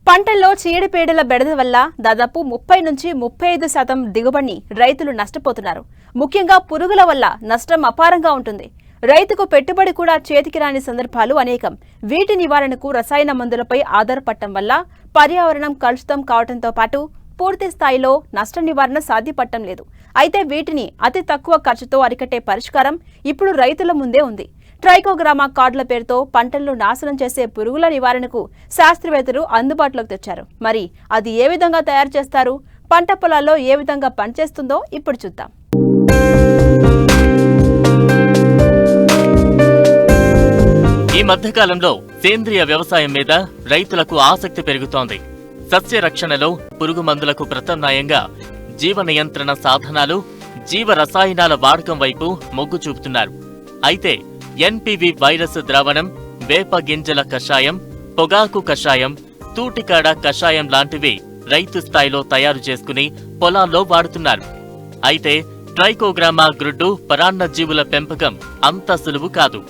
పంటల్లో చీడపీడల బెడద వల్ల దాదాపు 30 నుంచి 35% దిగుబడిని రైతులు నష్టపోతున్నారు. ముఖ్యంగా పురుగుల వల్ల నష్టం అపారంగా ఉంటుంది. రైతుకు పెట్టుబడి కూడా చేతికి రాని సందర్భాలు అనేకం. వీటి నివారణకు రసాయన మందులపై ఆధారపడటం వల్ల పర్యావరణం కలుషితం కావడంతో పాటు పూర్తి స్థాయిలో నష్ట నివారణ సాధ్యపడటం లేదు. అయితే వీటిని అతి తక్కువ ఖర్చుతో అరికట్టే పరిష్కారం ఇప్పుడు రైతుల ముందే ఉంది. ట్రైకోగ్రామా కార్డుల పేరుతో పంటలను నాశనం చేసే పురుగుల నివారణకు శాస్త్రవేత్తలు అందుబాటులోకి తెచ్చారు. మరి అది ఏ విధంగా తయారు చేస్తారు, పంట పొలాల్లో ఏ విధంగా పనిచేస్తుందో ఇప్పుడు చూద్దాం. ఈ మధ్యకాలంలో సేంద్రియ వ్యవసాయం మీద రైతులకు ఆసక్తి పెరుగుతోంది. సస్య రక్షణలో పురుగు మందులకు ప్రత్యామ్నాయంగా జీవ నియంత్రణ సాధనాలు, జీవ రసాయనాల వాడకం వైపు మొగ్గు చూపుతున్నారు. అయితే ఎన్పివి వైరస్ ద్రావణం, వేప గింజల కషాయం, పొగాకు కషాయం, తూటికాడ కషాయం లాంటివి రైతు స్థాయిలో తయారు చేసుకుని పొలాల్లో వాడుతున్నారు. అయితే ట్రైకోగ్రామా గ్రుడ్డు పరాన్న జీవుల పెంపకం అంత సులువు కాదు.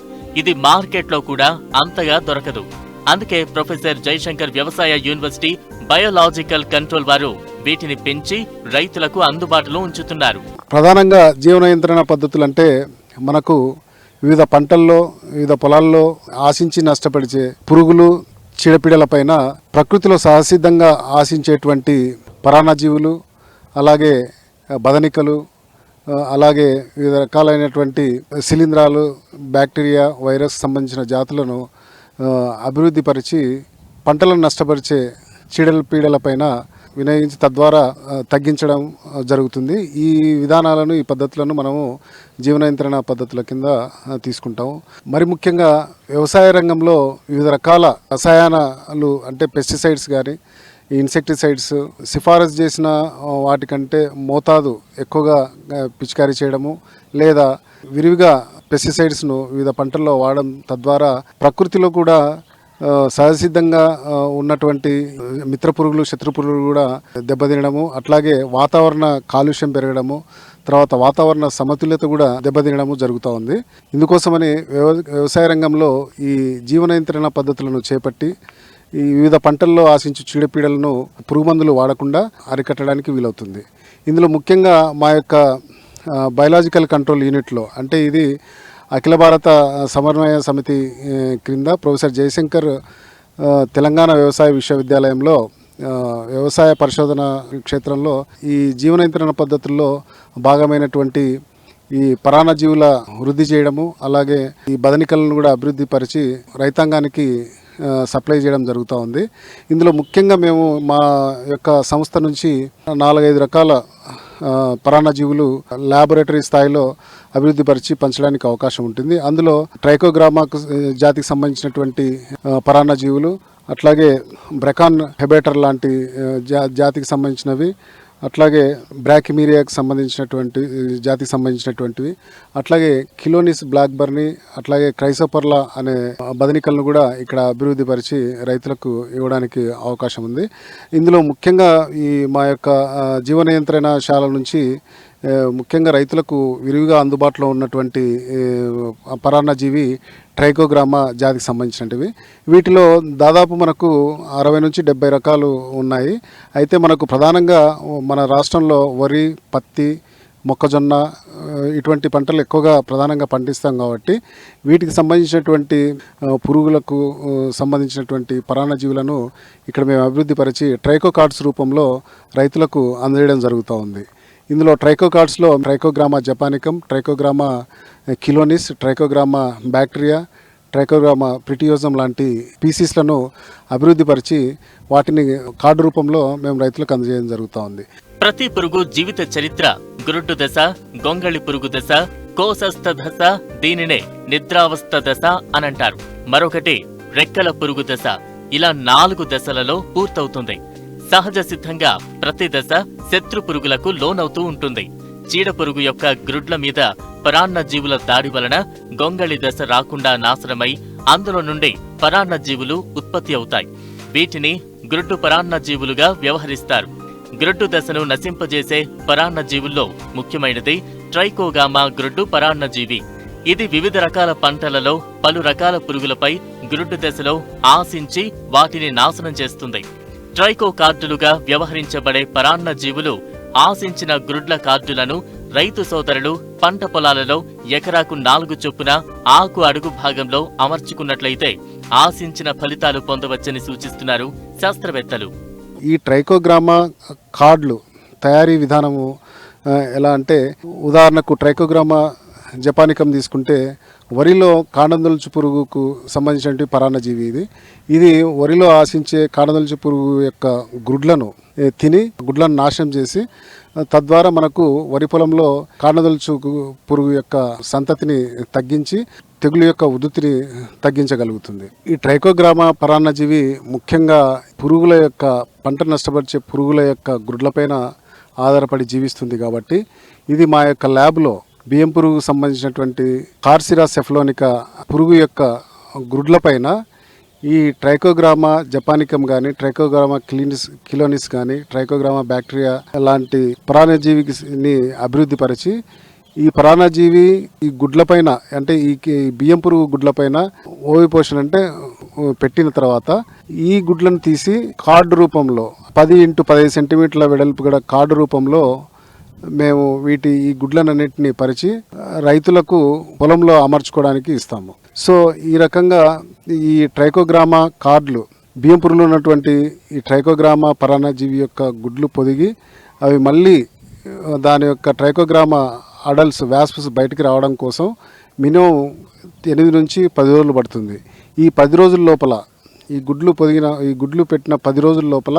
ఇది మార్కెట్లో కూడా అంతగా దొరకదు. అందుకే ప్రొఫెసర్ జయశంకర్ వ్యవసాయ యూనివర్సిటీ బయోలాజికల్ కంట్రోల్ వారు వీటిని పెంచి రైతులకు అందుబాటులో ఉంచుతున్నారు. ప్రధానంగా జీవ నియంత్రణ పద్ధతులు అంటే మనకు వివిధ పంటల్లో, వివిధ పొలాల్లో ఆశించి నష్టపరిచే పురుగులు, చీడపీడలపైన ప్రకృతిలో సహసిద్ధంగా ఆశించేటువంటి పరాన్నజీవులు, అలాగే బదనికలు, అలాగే వివిధ రకాలైనటువంటి శిలీంధ్రాలు, బ్యాక్టీరియా, వైరస్ సంబంధించిన జాతులను అభివృద్ధిపరిచి పంటలను నష్టపరిచే చీడపీడలపైన వినియోగించి తద్వారా తగ్గించడం జరుగుతుంది. ఈ విధానాలను, ఈ పద్ధతులను మనము జీవ నియంత్రణ పద్ధతుల కింద తీసుకుంటాము. మరి ముఖ్యంగా వ్యవసాయ రంగంలో వివిధ రకాల రసాయనాలు అంటే పెస్టిసైడ్స్ కానీ, ఇన్సెక్టిసైడ్స్ సిఫారసు చేసిన వాటికంటే మోతాదు ఎక్కువగా పిచికారీ చేయడము, లేదా విరివిగా పెస్టిసైడ్స్ను వివిధ పంటల్లో వాడడం తద్వారా ప్రకృతిలో కూడా సహసిద్ధంగా ఉన్నటువంటి మిత్ర పురుగులు, శత్రు పురుగులు కూడా దెబ్బతినడము, అట్లాగే వాతావరణ కాలుష్యం పెరగడము, తర్వాత వాతావరణ సమతుల్యత కూడా దెబ్బతినడము జరుగుతూ ఉంది. ఇందుకోసమని వ్యవసాయ రంగంలో ఈ జీవ నియంత్రణ పద్ధతులను చేపట్టి ఈ వివిధ పంటల్లో ఆశించు చీడపీడలను పురుగు మందులు వాడకుండా అరికట్టడానికి వీలవుతుంది. ఇందులో ముఖ్యంగా మా యొక్క బయోలాజికల్ కంట్రోల్ యూనిట్లో, అంటే ఇది అఖిల భారత సమన్వయ సమితి క్రింద ప్రొఫెసర్ జయశంకర్ తెలంగాణ వ్యవసాయ విశ్వవిద్యాలయంలో వ్యవసాయ పరిశోధన క్షేత్రంలో ఈ జీవ నియంత్రణ పద్ధతుల్లో భాగమైనటువంటి ఈ పరాన్నజీవుల వృద్ధి చేయడము, అలాగే ఈ బదనికలను కూడా అభివృద్ధి పరిచి రైతాంగానికి సప్లై చేయడం జరుగుతూ ఉంది. ఇందులో ముఖ్యంగా మేము మా యొక్క సంస్థ నుంచి 4-5 రకాల పరాన్నజీవులు ల్యాబొరేటరీ స్థాయిలో అభివృద్ధి పరిచి పంచడానికి అవకాశం ఉంటుంది. అందులో ట్రైకోగ్రామా జాతికి సంబంధించినటువంటి పరాన్నజీవులు, అట్లాగే బ్రెకాన్ హెబేటర్ లాంటి జాతికి సంబంధించినవి, అట్లాగే బ్రాకిమీరియాకి సంబంధించినటువంటి జాతికి సంబంధించినటువంటివి, అట్లాగే కిలోనిస్ బ్లాక్ బర్నీ, అట్లాగే క్రైసోపర్లా అనే బదనికలను కూడా ఇక్కడ అభివృద్ధి పరిచి రైతులకు ఇవ్వడానికి అవకాశం ఉంది. ఇందులో ముఖ్యంగా ఈ మా యొక్క జీవ నియంత్రణశాల నుంచి ముఖ్యంగా రైతులకు విరివిగా అందుబాటులో ఉన్నటువంటి పరాన్నజీవి ట్రైకోగ్రామా జాతికి సంబంధించినవి. వీటిలో దాదాపు మనకు 60 నుంచి 70 రకాలు ఉన్నాయి. అయితే మనకు ప్రధానంగా మన రాష్ట్రంలో వరి, పత్తి, మొక్కజొన్న ఇటువంటి పంటలు ఎక్కువగా ప్రధానంగా పండిస్తాం కాబట్టి వీటికి సంబంధించినటువంటి పురుగులకు సంబంధించినటువంటి పరాన్నజీవులను ఇక్కడ మేము అభివృద్ధి పరిచి ట్రైకో కార్డ్స్ రూపంలో రైతులకు అందజేయడం జరుగుతూ ఉంది. ఇందులో ట్రైకో కార్డ్స్లో trichogramma japonicum, trichogramma chilonis, trichogramma bactrae, trichogramma pretiosum లాంటి పీసీస్లను అభివృద్ధి పరిచి వాటిని కార్డు రూపంలో మేము రైతులకు అందజేయడం జరుగుతూ ఉంది. ప్రతి పురుగు జీవిత చరిత్ర గ్రుడ్డు దశ, గొంగళి పురుగు దశ, కోశస్థ దశ, దీనినే నిద్రావస్థ దశ అనంటారు. మరొకటి రెక్కల పురుగు దశ. ఇలా 4 దశలలో పూర్తవుతుంది. సహజ సిద్ధంగా ప్రతి దశ శత్రు పురుగులకు లోనవుతూ ఉంటుంది. చీడ పురుగు యొక్క గ్రుడ్ల మీద పరాన్నజీవుల దాడి వలన గొంగళి దశ రాకుండా నాశనమై అందులో నుండి పరాన్నజీవులు ఉత్పత్తి అవుతాయి. వీటిని గ్రుడ్డు పరాన్నజీవులుగా వ్యవహరిస్తారు. గ్రుడ్డు దశను నశింపజేసే పరాన్నజీవుల్లో ముఖ్యమైనది ట్రైకోగ్రామా గ్రుడ్డు పరాన్నజీవి. ఇది వివిధ రకాల పంటలలో పలు రకాల పురుగులపై గ్రుడ్డు దశలో ఆశించి వాటిని నాశనం చేస్తుంది. ట్రైకో కార్డులుగా వ్యవహరించబడే పరాన్న జీవులు ఆశించిన గ్రుడ్ల కార్డులను రైతు సోదరులు పంట పొలాలలో ఎకరాకు 4 చొప్పున ఆకు అడుగు భాగంలో అమర్చుకున్నట్లయితే ఆశించిన ఫలితాలు పొందవచ్చని సూచిస్తున్నారు శాస్త్రవేత్తలు. ఈ ట్రైకోగ్రామా కార్డులు తయారీ విధానము ఎలా అంటే, ఉదాహరణకు ట్రైకోగ్రామా జపానికం తీసుకుంటే వరిలో కాండందొలుచు పురుగుకు సంబంధించినటువంటి పరాన్నజీవి ఇది వరిలో ఆశించే కాండందొలుచు పురుగు యొక్క గుడ్లను తిని గుడ్లను నాశనం చేసి తద్వారా మనకు వరి పొలంలో కాండందొలుచు పురుగు యొక్క సంతతిని తగ్గించి తెగులు యొక్క ఉధృతిని తగ్గించగలుగుతుంది. ఈ ట్రైకోగ్రామా పరాన్నజీవి ముఖ్యంగా పురుగుల యొక్క పంట నష్టపరిచే పురుగుల యొక్క గుడ్లపైన ఆధారపడి జీవిస్తుంది కాబట్టి ఇది మా యొక్క ల్యాబ్లో బియ్యం పురుగు సంబంధించినటువంటి కార్సిరా సెఫలోనికా పురుగు యొక్క గుడ్లపైన ఈ ట్రైకోగ్రామా జపానికం కానీ ట్రైకోగ్రామా కిలోనిస్ కానీ ట్రైకోగ్రామా బ్యాక్టీరియా లాంటి పరాన్నజీవిని అభివృద్ధి పరిచి ఈ పరాన్నజీవి ఈ గుడ్లపైన అంటే ఈ బియ్యం పురుగు గుడ్లపైన ఓవిపోషన్ అంటే పెట్టిన తర్వాత ఈ గుడ్లను తీసి కార్డు రూపంలో 10x15 సెంటీమీటర్ల వెడల్పు గల కార్డు రూపంలో మేము ఈ గుడ్లన్నింటినీ పరిచి రైతులకు పొలంలో అమర్చుకోవడానికి ఇస్తాము. సో ఈ రకంగా ఈ ట్రైకోగ్రామా కార్డులు బియ్యం పురుగులో ఉన్నటువంటి ఈ ట్రైకోగ్రామా పరాన్నజీవి యొక్క గుడ్లు పొదిగి అవి మళ్ళీ దాని యొక్క ట్రైకోగ్రామా అడల్ట్స్ వ్యాస్ప్స్ బయటికి రావడం కోసం మినిమం 8 నుంచి 10 రోజులు పడుతుంది. ఈ 10 రోజుల లోపల ఈ గుడ్లు పెట్టిన 10 రోజుల లోపల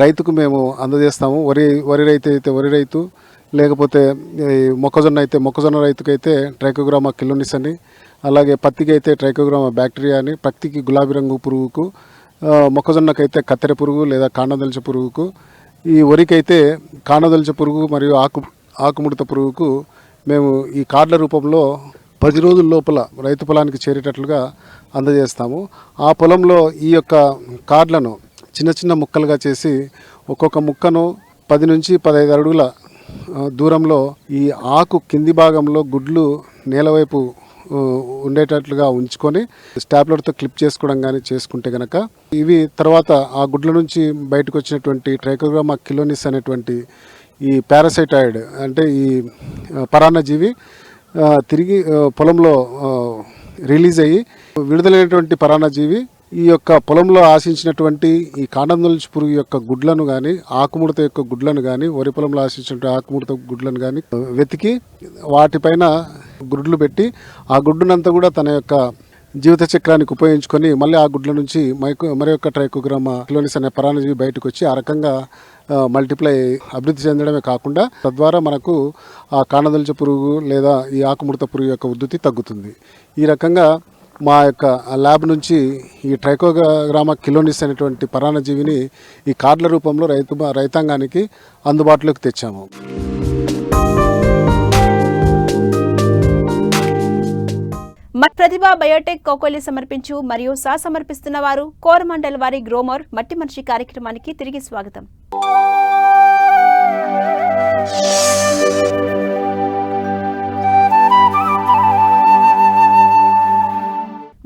రైతుకు మేము అందజేస్తాము. వరి రైతు అయితే వరి రైతు, లేకపోతే మొక్కజొన్న అయితే మొక్కజొన్న రైతుకైతే ట్రైకోగ్రామా కిలోనిస్ అని, అలాగే పత్తికి అయితే ట్రైకోగ్రామా బ్యాక్టీరియా అని, పత్తికి గులాబీ రంగు పురుగుకు, మొక్కజొన్నకైతే కత్తెర పురుగు లేదా కాండందొలుచు పురుగుకు, ఈ వరికైతే కాండందొలుచు పురుగు మరియు ఆకుముడత పురుగుకు మేము ఈ కార్డుల రూపంలో 10 రోజుల లోపల రైతు పొలానికి చేరేటట్లుగా అందజేస్తాము. ఆ పొలంలో ఈ యొక్క కార్డులను చిన్న చిన్న ముక్కలుగా చేసి ఒక్కొక్క ముక్కను 10 నుంచి 15 అడుగుల దూరంలో ఈ ఆకు కింది భాగంలో గుడ్లు నేల వైపు ఉండేటట్లుగా ఉంచుకొని స్టాప్లర్తో క్లిప్ చేసుకోవడం కానీ చేసుకుంటే కనుక ఇవి తర్వాత ఆ గుడ్ల నుంచి బయటకు వచ్చినటువంటి ట్రైకోగ్రామా కిలోనిస్ అనేటువంటి ఈ పారాసైటాయిడ్ అంటే ఈ పరాన్నజీవి తిరిగి పొలంలో రిలీజ్ అయ్యి విడుదలైనటువంటి పరాన్నజీవి ఈ యొక్క పొలంలో ఆశించినటువంటి ఈ కాండందొలుచు పురుగు యొక్క గుడ్లను కానీ ఆకుముడత యొక్క గుడ్లను కానీ వరి పొలంలో ఆశించినటువంటి ఆకుముడత గుడ్లను కానీ వెతికి వాటిపైన గుడ్లు పెట్టి ఆ గుడ్డునంతా కూడా తన యొక్క జీవిత చక్రానికి ఉపయోగించుకొని మళ్ళీ ఆ గుడ్ల నుంచి మరి యొక్క ట్రైకోగ్రామా కిలోనిస్ అనే పరాన్నజీవి బయటకు వచ్చి ఆ రకంగా మల్టిప్లై అభివృద్ధి చెందడమే కాకుండా తద్వారా మనకు ఆ కాండందొలుచు పురుగు లేదా ఈ ఆకుముడత పురుగు యొక్క ఉధృతి తగ్గుతుంది. ఈ రకంగా మా యొక్క ల్యాబ్ నుంచి ఈ ట్రైకోగ్రామా కిలోనిస్ అనేటువంటి పరాన్నజీవిని ఈ కార్డుల రూపంలో రైతాంగానికి అందుబాటులోకి తెచ్చాము. ప్రతిభ బయోటెక్ కోకోలి సమర్పించు మరియు సమర్పిస్తున్న వారు కోరమండల్ వారి గ్రోమర్ మట్టి మనిషి కార్యక్రమానికి తిరిగి స్వాగతం.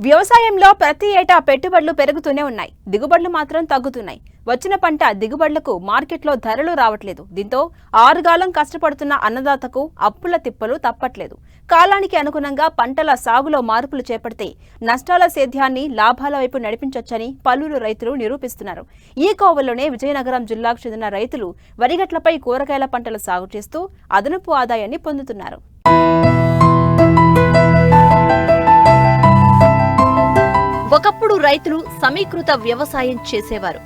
వ్యవసాయంలో ప్రతి ఏటా పెట్టుబడులు పెరుగుతూనే ఉన్నాయి, దిగుబడులు మాత్రం తగ్గుతున్నాయి. వచ్చిన పంట దిగుబడులకు మార్కెట్లో ధరలు రావట్లేదు. దీంతో ఆరుగాలం కష్టపడుతున్న అన్నదాతకు అప్పుల తిప్పలు తప్పట్లేదు. కాలానికి అనుగుణంగా పంటల సాగులో మార్పులు చేపడితే నష్టాల సేద్యాన్ని లాభాల వైపు నడిపించొచ్చని పలువురు రైతులు నిరూపిస్తున్నారు. ఈ కోవలోనే విజయనగరం జిల్లాకు చెందిన రైతులు వరిగట్లపై కూరగాయల పంటల సాగు చేస్తూ అదనపు ఆదాయాన్ని పొందుతున్నారు. ఒకప్పుడు రైతులు సమీకృత వ్యవసాయం చేసేవారు.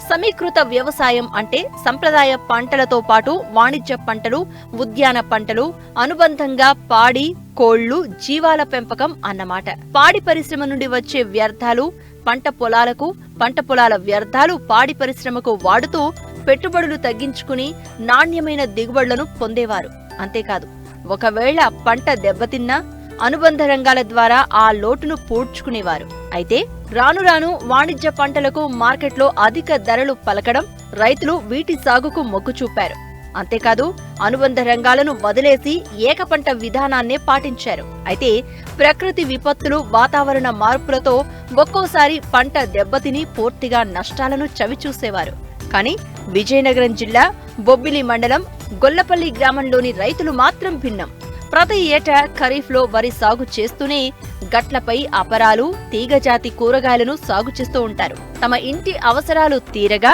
సమీకృత వ్యవసాయం అంటే సంప్రదాయ పంటలతో పాటు వాణిజ్య పంటలు, ఉద్యాన పంటలు, అనుబంధంగా పాడి, కోళ్లు, జీవాల పెంపకం అన్నమాట. పాడి పరిశ్రమ నుండి వచ్చే వ్యర్థాలు పంట పొలాలకు, పంట పొలాల వ్యర్థాలు పాడి పరిశ్రమకు వాడుతూ పెట్టుబడులు తగ్గించుకుని నాణ్యమైన దిగుబడులను పొందేవారు. అంతేకాదు, ఒకవేళ పంట దెబ్బతిన్నా అనుబంధ రంగాల ద్వారా ఆ లోటును పూడ్చుకునేవారు. అయితే రాను రాను వాణిజ్య పంటలకు మార్కెట్లో అధిక ధరలు పలకడం రైతులు వీటి సాగుకు మొగ్గు చూపారు. అంతేకాదు, అనుబంధ రంగాలను వదిలేసి ఏకపంట విధానాన్నే పాటించారు. అయితే ప్రకృతి విపత్తులు, వాతావరణ మార్పులతో ఒక్కోసారి పంట దెబ్బతిని పూర్తిగా నష్టాలను చవిచూసేవారు. కానీ విజయనగరం జిల్లా బొబ్బిలి మండలం గొల్లపల్లి గ్రామంలోని రైతులు మాత్రం భిన్నం. ప్రతి ఏటా ఖరీఫ్లో వరి సాగు చేస్తూనే గట్లపై అపరాలు, తీగజాతి కూరగాయలను సాగు చేస్తూ ఉంటారు. తమ ఇంటి అవసరాలు తీరగా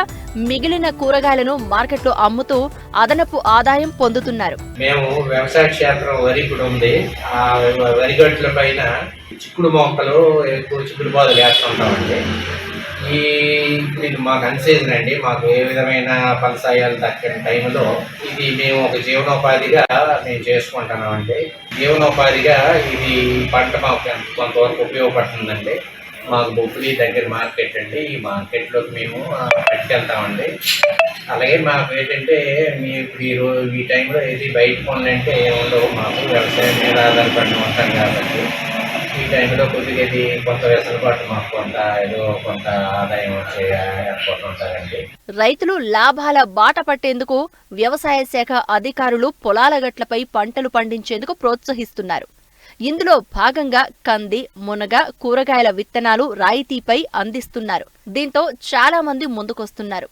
మిగిలిన కూరగాయలను మార్కెట్లో అమ్ముతూ అదనపు ఆదాయం పొందుతున్నారు. మేము వ్యవసాయ క్షేత్రం వరి కూడా ఉంది. ఆ వరి గట్ల పైన చిక్కుడు మొక్కలు ఎక్కువ చిక్కుడు బాధలు వేస్తుంటామండి. ఇది మాకు అన్సీజన్ అండి. మాకు ఏ విధమైన ఫలసాయాలు దక్కని టైంలో ఇది మేము ఒక జీవనోపాధిగా మేము చేసుకుంటున్నామండి. జీవనోపాధిగా ఇది పంట మాకు కొంతవరకు ఉపయోగపడుతుందండి. మాకు బొబ్బిలి దగ్గర మార్కెట్ అండి. ఈ మార్కెట్లోకి మేము పట్టుకెళ్తామండి. అలాగే మాకు ఏంటంటే ఈ టైంలో ఏది బయట పనులంటే ఏముండవు. మాకు వ్యవసాయం మీద ఆధారపడి ఉంటాం కాబట్టి ఈ టైంలో కొద్దిగా ఇది కొంత వెసులుబాటు మాకు కొంత ఆదాయం వచ్చే ఏర్పాటు ఉంటారండి. రైతులు లాభాల బాట పట్టేందుకు వ్యవసాయ శాఖ అధికారులు పొలాల గట్లపై పంటలు పండించేందుకు ప్రోత్సహిస్తున్నారు. ఇందులో భాగంగా కంది, మునగ, కూరగాయల విత్తనాలు రాయితీపై అందిస్తున్నారు. దీంతో చాలా మంది ముందుకొస్తున్నారు.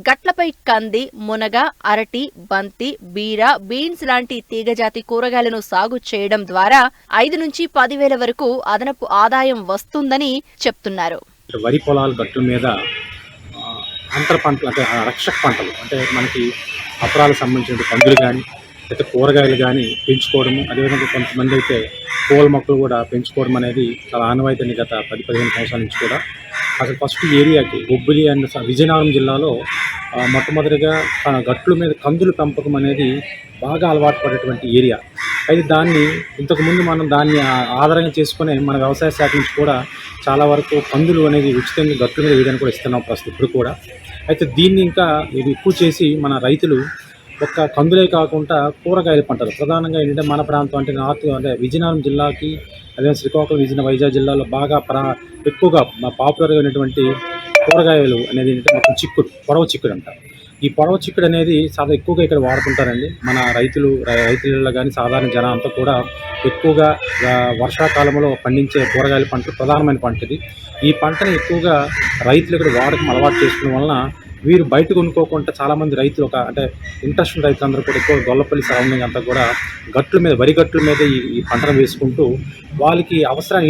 గట్లపై కంది, మునగ, అరటి, బంతి, బీర, బీన్స్ లాంటి తీగజాతి కూరగాయలను సాగు చేయడం ద్వారా 5 నుంచి 10,000 వరకు అదనపు ఆదాయం వస్తుందని చెప్తున్నారు. వరి పొలాల గట్ల మీద అంతర పంటలు అంటే రక్షక పంటలు అంటే మనకి అపరాలకు సంబంధించిన పందులు కానీ అయితే కూరగాయలు కానీ పెంచుకోవడము, అదేవిధంగా కొంతమంది అయితే పూల మొక్కలు కూడా పెంచుకోవడం అనేది చాలా ఆనవాయితీ గత 10-15 సంవత్సరాల నుంచి కూడా. అసలు ఫస్ట్ ఏరియాకి బొబ్బిలి అండ్ విజయనగరం జిల్లాలో మొట్టమొదటిగా గట్ల మీద కందుల పెంపకం అనేది బాగా అలవాటు పడేటువంటి ఏరియా. అయితే దాన్ని ఇంతకుముందు మనం దాన్ని ఆధారంగా చేసుకునే మన వ్యవసాయ శాఖ నుంచి కూడా చాలా వరకు కందులు అనేది ఉచితంగా గట్ల మీద వేయడానికి కూడా ఇస్తున్నాం ప్రస్తుతం ఇప్పుడు కూడా. అయితే దీన్ని ఇంకా ఇది ఎక్కువ చేసి మన రైతులు ఒక్క కందులే కాకుండా కూరగాయల పంటలు ప్రధానంగా ఏంటంటే మన ప్రాంతం అంటే నార్త్ అంటే విజయనగరం జిల్లాకి అదే శ్రీకాకుళం, వైజాగ్ జిల్లాలో బాగా ఎక్కువగా పాపులర్గా ఉన్నటువంటి కూరగాయలు అనేది ఏంటంటే మొత్తం చిక్కుడు, పొడవ చిక్కుడు అంటారు. ఈ పొడవ చిక్కుడు అనేది చాలా ఎక్కువగా ఇక్కడ వాడుకుంటారండి. మన రైతులలో కానీ సాధారణ జనం అంతా కూడా ఎక్కువగా వర్షాకాలంలో పండించే కూరగాయల పంట ప్రధానమైన పంట ఇది. ఈ పంటని ఎక్కువగా రైతులు ఇక్కడ వాడకం అలవాటు చేసుకోవడం వలన వీరు బయట కొనుక్కోకుండా చాలామంది రైతులు అంటే ఇంట్రెస్ట్ ఉన్న రైతులందరూ కూడా ఎక్కువ గొల్లపల్లి సరౌండింగ్ అంతా కూడా గట్ల మీద వరి గట్ల మీద ఈ పంటను వేసుకుంటూ వాళ్ళకి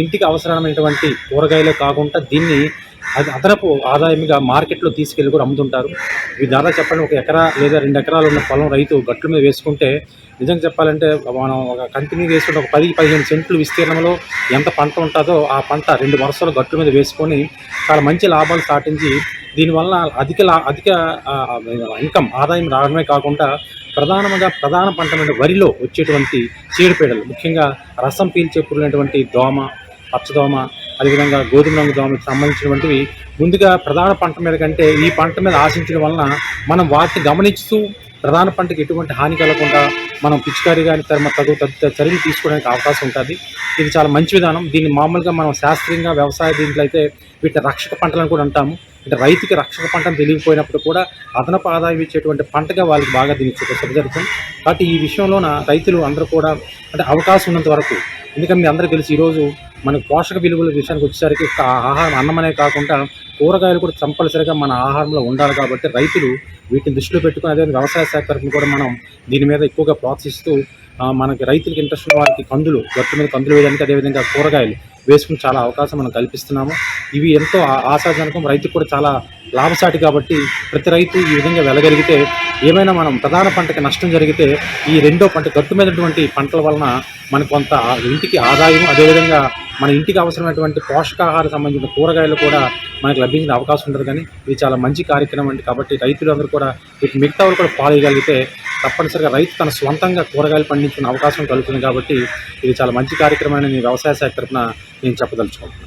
ఇంటికి అవసరమైనటువంటి కూరగాయలే కాకుండా దీన్ని అదనపు ఆదాయంగా మార్కెట్లో తీసుకెళ్ళి కూడా అమ్ముతుంటారు. ఈ దాదాపు చెప్పండి 1 ఎకరా లేదా 2 ఎకరాలు ఉన్న పొలం రైతు గట్ల మీద వేసుకుంటే నిజంగా చెప్పాలంటే మనం ఒక కంటిన్యూ వేసుకుంటే ఒక 10-15 సెంట్లు విస్తీర్ణంలో ఎంత పంట ఉంటుందో ఆ పంట 2 వరుసలు గట్ల మీద వేసుకొని చాలా మంచి లాభాలు సాటించి దీనివల్ల అధిక ఇన్కమ్ ఆదాయం రావడమే కాకుండా ప్రధాన పంట వరిలో వచ్చేటువంటి చీడపీడలు ముఖ్యంగా రసం పీల్చే పురుగులైనటువంటి దోమ, పచ్చదోమ, అదేవిధంగా గోధుమ రంగు దోమకు సంబంధించినటువంటివి ముందుగా ప్రధాన పంట మీద కంటే ఈ పంట మీద ఆశించడం వలన మనం వాటిని గమనిస్తూ ప్రధాన పంటకి ఎటువంటి హాని కలగకుండా మనం పిచికారీ కానీ తదితర చర్యలు తీసుకోవడానికి అవకాశం ఉంటుంది. ఇది చాలా మంచి విధానం. దీన్ని మామూలుగా మనం శాస్త్రీయంగా వ్యవసాయ దీంట్లో అయితే వీటిని రక్షక పంటలను కూడా అంటాము. అంటే రైతుకి రక్షక పంటను తెలియకపోయినప్పుడు కూడా అదనపు ఆదాయం ఇచ్చేటువంటి పంటగా వాళ్ళకి బాగా దీన్ని జరుగుతుంది. కాబట్టి ఈ విషయంలోన రైతులు అందరూ కూడా అంటే అవకాశం ఉన్నంత వరకు, ఎందుకంటే మీ అందరికీ తెలిసి ఈరోజు మనకు పోషక విలువల విషయానికి వచ్చేసరికి ఆహారం అన్నమనే కాకుండా కూరగాయలు కూడా కంపల్సరిగా మన ఆహారంలో ఉండాలి. కాబట్టి రైతులు వీటిని దృష్టిలో పెట్టుకుని అదే వ్యవసాయ శాఖ తరఫున కూడా మనం దీని మీద ఎక్కువగా ప్రోత్సహిస్తూ మనకి రైతులకు ఇంట్రెస్ట్ ఉన్న వారికి గట్ల మీద కందులు వేయడానికి అదేవిధంగా కూరగాయలు వేసుకుని చాలా అవకాశం మనం కల్పిస్తున్నాము. ఇవి ఎంతో ఆశాజనకం, రైతుకు కూడా చాలా లాభసాటి. కాబట్టి ప్రతి రైతు ఈ విధంగా వెళ్ళగలిగితే ఏమైనా మనం ప్రధాన పంటకి నష్టం జరిగితే ఈ రెండో పంట గట్టు మీదటువంటి పంటల వలన మనకు కొంత ఇంటికి ఆదాయం, అదేవిధంగా మన ఇంటికి అవసరమైనటువంటి పోషకాహార సంబంధించిన కూరగాయలు కూడా మనకు లభించిన అవకాశం ఉంటుంది. కానీ ఇది చాలా మంచి కార్యక్రమం అండి. కాబట్టి రైతులందరూ కూడా వీటి మిగతా వాళ్ళు కూడా ఫాలో చేయగలిగితే తప్పనిసరిగా రైతు తన స్వంతంగా కూరగాయలు పండించుకునే అవకాశం కలుగుతుంది. కాబట్టి ఇది చాలా మంచి కార్యక్రమం అని వ్యవసాయ శాఖ తరఫున నేను చెప్పదలుచుకుంటున్నాను.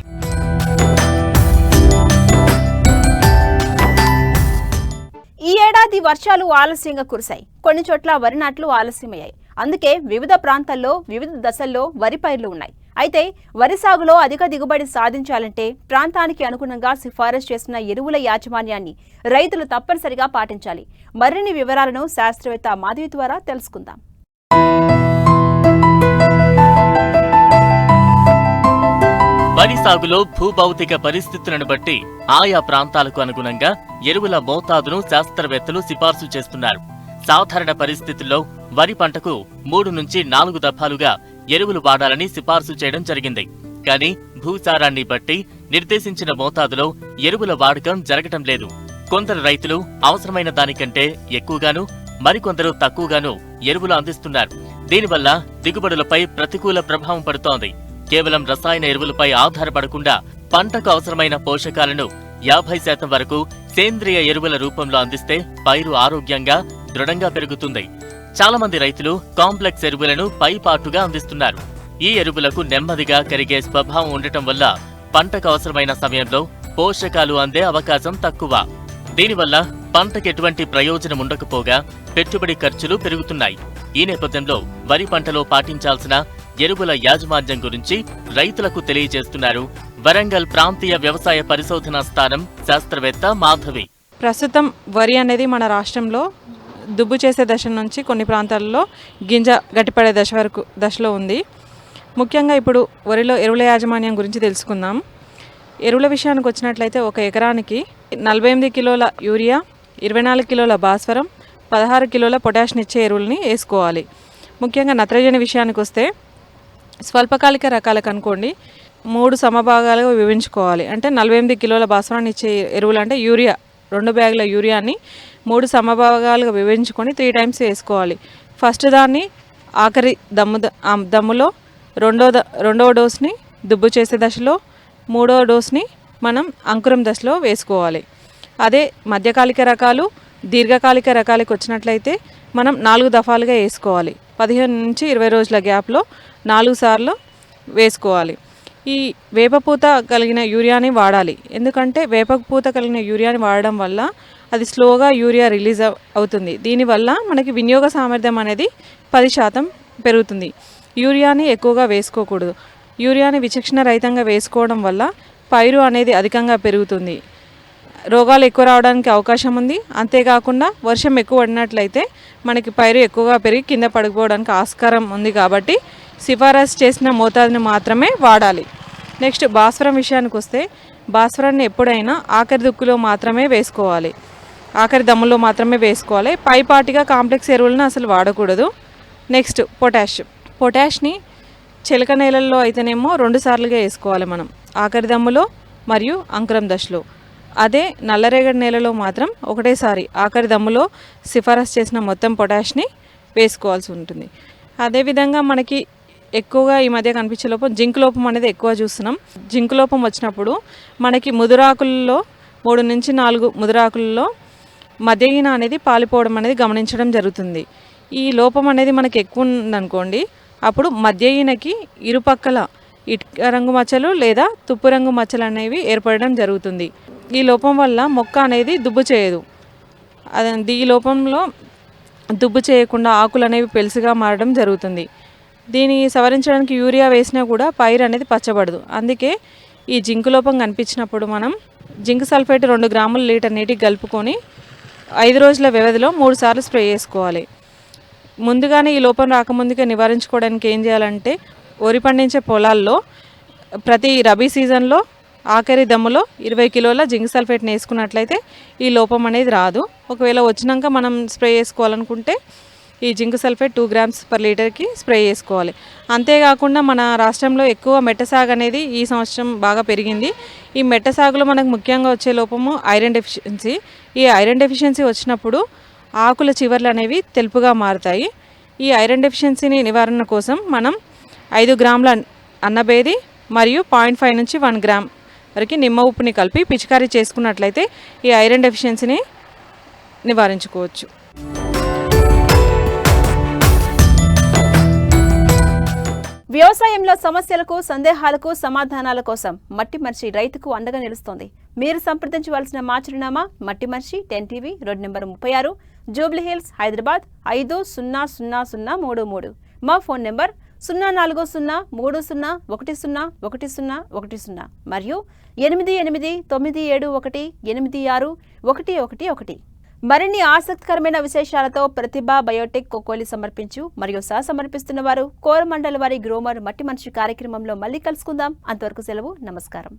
ఈ ఏడాది వర్షాలు ఆలస్యంగా కురిశాయి. కొన్ని చోట్ల వరి నాట్లు ఆలస్యమయ్యాయి. అందుకే వివిధ ప్రాంతాల్లో వివిధ దశల్లో వరి పైర్లు ఉన్నాయి. అయితే వరి సాగులో అధిక దిగుబడి సాధించాలంటే ప్రాంతానికి అనుగుణంగా సిఫారసు చేసిన ఎరువుల యాజమాన్యాన్ని రైతులు తప్పనిసరిగా పాటించాలి. మరిన్ని వివరాలను శాస్త్రవేత్త మాధవి ద్వారా తెలుసుకుందాం. వరి సాగులో భూభౌతిక పరిస్థితులను బట్టి ఆయా ప్రాంతాలకు అనుగుణంగా ఎరువుల మోతాదును శాస్త్రవేత్తలు సిఫార్సు చేస్తున్నారు. సాధారణ పరిస్థితుల్లో వరి పంటకు 3 నుంచి 4 దఫాలుగా ఎరువులు వాడాలని సిఫార్సు చేయడం జరిగింది. కానీ భూసారాన్ని బట్టి నిర్దేశించిన మోతాదులో ఎరువుల వాడకం జరగటం లేదు. కొందరు రైతులు అవసరమైన దానికంటే ఎక్కువగాను, మరికొందరు తక్కువగాను ఎరువులు అందిస్తున్నారు. దీనివల్ల దిగుబడులపై ప్రతికూల ప్రభావం పడుతోంది. కేవలం రసాయన ఎరువులపై ఆధారపడకుండా పంటకు అవసరమైన పోషకాలను 50% వరకు సేంద్రియ ఎరువుల రూపంలో అందిస్తే పైరు ఆరోగ్యంగా, దృఢంగా పెరుగుతుంది. చాలా మంది రైతులు కాంప్లెక్స్ ఎరువులను పైపాటుగా అందిస్తున్నారు. ఈ ఎరువులకు నెమ్మదిగా కరిగే స్వభావం ఉండటం వల్ల పంటకు అవసరమైన సమయంలో పోషకాలు అందే అవకాశం తక్కువ. దీనివల్ల పంటకు ఎటువంటి ప్రయోజనం ఉండకపోగా పెట్టుబడి ఖర్చులు పెరుగుతున్నాయి. ఈ నేపథ్యంలో వరి పంటలో పాటించాల్సిన ఎరువుల యాజమాన్యం గురించి రైతులకు తెలియజేస్తున్నారు వరంగల్ ప్రాంతీయ వ్యవసాయ పరిశోధనా స్థానం శాస్త్రవేత్త మాధవి. ప్రస్తుతం వరి అనేది మన రాష్ట్రంలో దుబ్బు చేసే దశ నుంచి కొన్ని ప్రాంతాల్లో గింజ గట్టిపడే దశలో ఉంది. ముఖ్యంగా ఇప్పుడు వరిలో ఎరువుల యాజమాన్యం గురించి తెలుసుకుందాం. ఎరువుల విషయానికి వచ్చినట్లయితే 1 ఎకరానికి 48 కిలోల యూరియా, 24 కిలోల భాస్వరం, 16 కిలోల పొటాషియం ఎరువులని వేసుకోవాలి. ముఖ్యంగా నత్రజని విషయానికి వస్తే స్వల్పకాలిక రకాలకు అనుకోండి 3 సమభాగాలుగా విభజించుకోవాలి. అంటే 48 కిలోల భాస్వరాన్ని ఇచ్చే ఎరువులు అంటే యూరియా 2 బ్యాగుల యూరియాని 3 సమభాగాలుగా విభజించుకొని 3 టైమ్స్ వేసుకోవాలి. ఫస్ట్ దాన్ని ఆఖరి దమ్ములో, రెండవ డోస్ని దుబ్బు చేసే దశలో, 3వ డోస్ని మనం అంకురం దశలో వేసుకోవాలి. అదే మధ్యకాలిక రకాలు, దీర్ఘకాలిక రకాలకు వచ్చినట్లయితే మనం 4 దఫాలుగా వేసుకోవాలి. 15 నుంచి 20 రోజుల గ్యాప్లో 4 సార్లు వేసుకోవాలి. ఈ వేపపూత కలిగిన యూరియాని వాడాలి. ఎందుకంటే వేపపూత కలిగిన యూరియాని వాడడం వల్ల అది స్లోగా యూరియా రిలీజ్ అవుతుంది. దీనివల్ల మనకి వినియోగ సామర్థ్యం అనేది 10% పెరుగుతుంది. యూరియాని ఎక్కువగా వేసుకోకూడదు. యూరియాని విచక్షణ రహితంగా వేసుకోవడం వల్ల పైరు అనేది అధికంగా పెరుగుతుంది. రోగాలు ఎక్కువ రావడానికి అవకాశం ఉంది. అంతేకాకుండా వర్షం ఎక్కువ పడినట్లయితే మనకి పైరు ఎక్కువగా పెరిగి కింద పడిపోవడానికి ఆస్కారం ఉంది. కాబట్టి సిఫారసు చేసిన మోతాదుని మాత్రమే వాడాలి. నెక్స్ట్ భాస్వరం విషయానికి వస్తే భాస్వరాన్ని ఎప్పుడైనా ఆఖరి దుక్కులో మాత్రమే వేసుకోవాలి. ఆఖరి దమ్ములో మాత్రమే వేసుకోవాలి. పైపాటిగా కాంప్లెక్స్ ఎరువులను అసలు వాడకూడదు. నెక్స్ట్ పొటాష్ని చిలక నేలల్లో అయితేనేమో 2 సార్లుగా వేసుకోవాలి మనం, ఆఖరి దమ్ములో మరియు అంకురం దశలో. అదే నల్లరేగడి నేలలో మాత్రం ఒకటేసారి ఆఖరి దమ్ములో సిఫారసు చేసిన మొత్తం పొటాష్ని వేసుకోవాల్సి ఉంటుంది. అదేవిధంగా మనకి ఎక్కువగా ఈ మధ్య కనిపించే లోపం జింక్ లోపం అనేది ఎక్కువ చూస్తున్నాం. జింక్ లోపం వచ్చినప్పుడు మనకి ముదురాకుల్లో 3 నుంచి 4 ముదురాకుల్లో మధ్య ఈన అనేది పాలిపోవడం అనేది గమనించడం జరుగుతుంది. ఈ లోపం అనేది మనకి ఎక్కువ ఉందనుకోండి, అప్పుడు మధ్య ఈనకి ఇరుపక్కల ఇటుక రంగు మచ్చలు లేదా తుప్పు రంగు మచ్చలు అనేవి ఏర్పడడం జరుగుతుంది. ఈ లోపం వల్ల మొక్క అనేది దుబ్బు చేయదు. ఈ లోపంలో దుబ్బు చేయకుండా ఆకులు అనేవి పెలుసుగా మారడం జరుగుతుంది. దీన్ని సవరించడానికి యూరియా వేసినా కూడా పైరు అనేది పచ్చబడదు. అందుకే ఈ జింక్ లోపం కనిపించినప్పుడు మనం జింక్ సల్ఫేట్ 2 గ్రాముల లీటర్ నీటికి కలుపుకొని 5 రోజుల వ్యవధిలో 3 సార్లు స్ప్రే చేసుకోవాలి. ముందుగానే ఈ లోపం రాకముందుగా నివారించుకోవడానికి ఏం చేయాలంటే వరి పండించే పొలాల్లో ప్రతి రబీ సీజన్లో ఆఖరి దమ్ములో 20 కిలోల జింక్ సల్ఫేట్ని వేసుకున్నట్లయితే ఈ లోపం అనేది రాదు. ఒకవేళ వచ్చినాక మనం స్ప్రే చేసుకోవాలనుకుంటే ఈ జింక్ సల్ఫేట్ 2 గ్రామ్స్ పర్ లీటర్కి స్ప్రే చేసుకోవాలి. అంతేకాకుండా మన రాష్ట్రంలో ఎక్కువ మెట్ట సాగు అనేది ఈ సంవత్సరం బాగా పెరిగింది. ఈ మెట్ట సాగులో మనకు ముఖ్యంగా వచ్చే లోపము ఐరన్ డెఫిషియన్సీ. ఈ ఐరన్ డెఫిషియన్సీ వచ్చినప్పుడు ఆకుల చివర్లు అనేవి తెలుపుగా మారుతాయి. ఈ ఐరన్ డెఫిషియన్సీని నివారణ కోసం మనం 5 గ్రాముల అన్నబేది మరియు 0.5 నుంచి 1 గ్రామ్ వరకు నిమ్మ ఉప్పుని కలిపి పిచికారీ చేసుకున్నట్లయితే ఈ ఐరన్ డెఫిషియన్సీని నివారించుకోవచ్చు. వ్యవసాయంలో సమస్యలకు, సందేహాలకు సమాధానాల కోసం మట్టిమర్చి రైతుకు అండగా నిలుస్తోంది. మీరు సంప్రదించవలసిన మా చిరునామా మట్టిమర్చి 10 TV, road number 36, Jubilee hills, Hyderabad 500033. మా ఫోన్ నెంబర్ 04030010110 మరియు 8897186111. మరిన్ని ఆసక్తికరమైన విశేషాలతో ప్రతిభ బయోటెక్ కోకోలి సమర్పించు మరియు సమర్పిస్తున్న వారు కోరమండల్ వారి గ్రోమర్ మట్టి మనిషి కార్యక్రమంలో మళ్ళీ కలుసుకుందాం. అంతవరకు సెలవు. నమస్కారం.